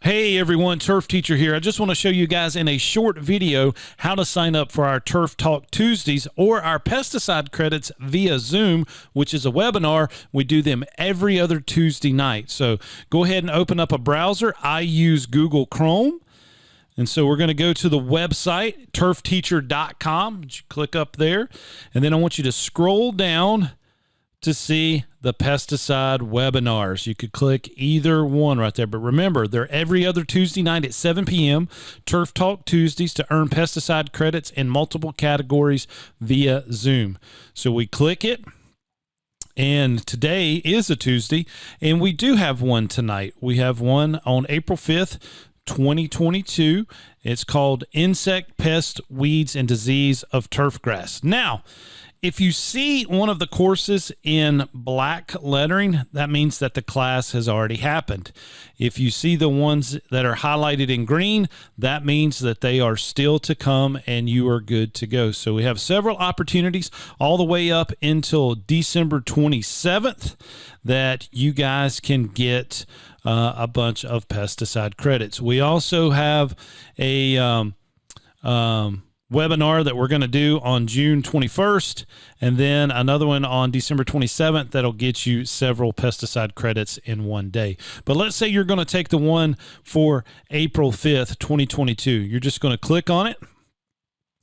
Hey everyone, Turf Teacher here. I just want to show you guys in a short video how to sign up for our Turf Talk Tuesdays or our pesticide credits via Zoom, which is a webinar. We do them every other Tuesday night. So go ahead and open up a browser. I use Google Chrome. And so we're going to go to the website, turfteacher.com. Click up there. And then I want you to scroll down to see the pesticide webinars. You could click either one right there. But remember, they're every other Tuesday night at 7 p.m. Turf Talk Tuesdays to earn pesticide credits in multiple categories via Zoom. So we click it. And today is a Tuesday, and we do have one tonight. We have one on April 5th, 2022. It's called Insect, Pest, Weeds, and Disease of Turfgrass. Now, if you see one of the courses in black lettering, that means that the class has already happened. If you see the ones that are highlighted in green, that means that they are still to come and you are good to go. So we have several opportunities all the way up until December 27th that you guys can get a bunch of pesticide credits. We also have a webinar that we're going to do on June 21st, and then another one on December 27th that'll get you several pesticide credits in one day. But let's say you're going to take the one for April 5th, 2022. You're just going to click on it,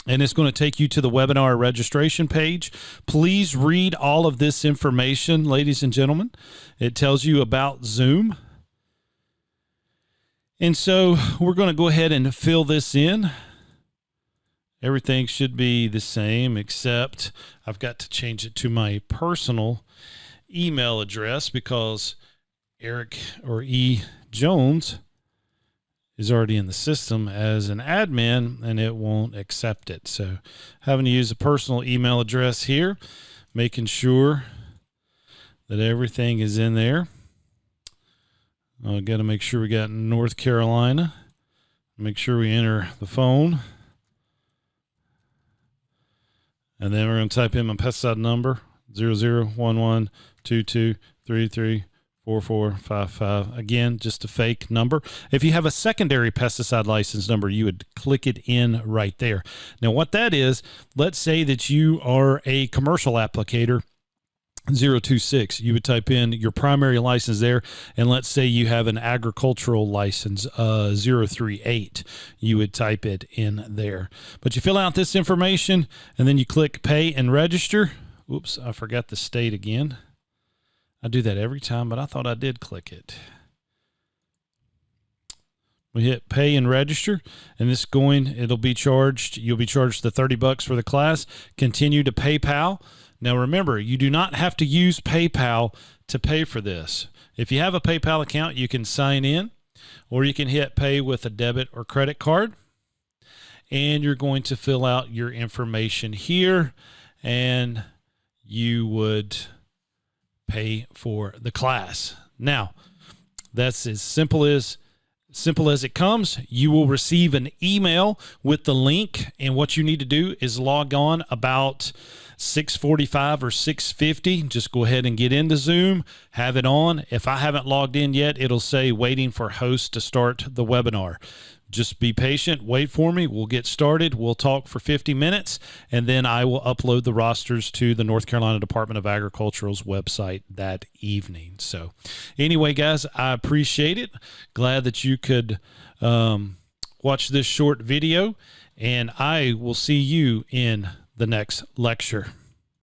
and it's going to take you to the webinar registration page. Please read all of this information, ladies and gentlemen. It tells you about Zoom. And so we're going to go ahead and fill this in. Everything should be the same, except I've got to change it to my personal email address because Eric or E. Jones is already in the system as an admin and it won't accept it. So having to use a personal email address here, making sure that everything is in there. I've got to make sure we got North Carolina. Make sure we enter the phone. And then we're going to type in my pesticide number, 001122334455. Again, just a fake number. If you have a secondary pesticide license number, you would click it in right there. Now, what that is, let's say that you are a commercial applicator, 026. You would type in your primary license there, and let's say you have an agricultural license, 038. You would type it in there. But you fill out this information, and then you click Pay and Register. Oops, I forgot the state again. I do that every time, but I thought I did click it. We hit Pay and Register, and it'll be charged. You'll be charged the $30 for the class. Continue to PayPal. Now, remember, you do not have to use PayPal to pay for this. If you have a PayPal account, you can sign in, or you can hit pay with a debit or credit card, and you're going to fill out your information here, and you would pay for the class. Now, that's as simple as it comes. You will receive an email with the link, and what you need to do is log on about 6:45 or 6:50. Just go ahead and get into Zoom, have it on. If I haven't logged in yet, it'll say waiting for host to start the webinar. Just be patient, wait for me. We'll get started. We'll talk for 50 minutes, and then I will upload the rosters to the North Carolina Department of Agriculture's website that evening. So anyway, guys, I appreciate it. Glad that you could watch this short video, and I will see you in the next lecture.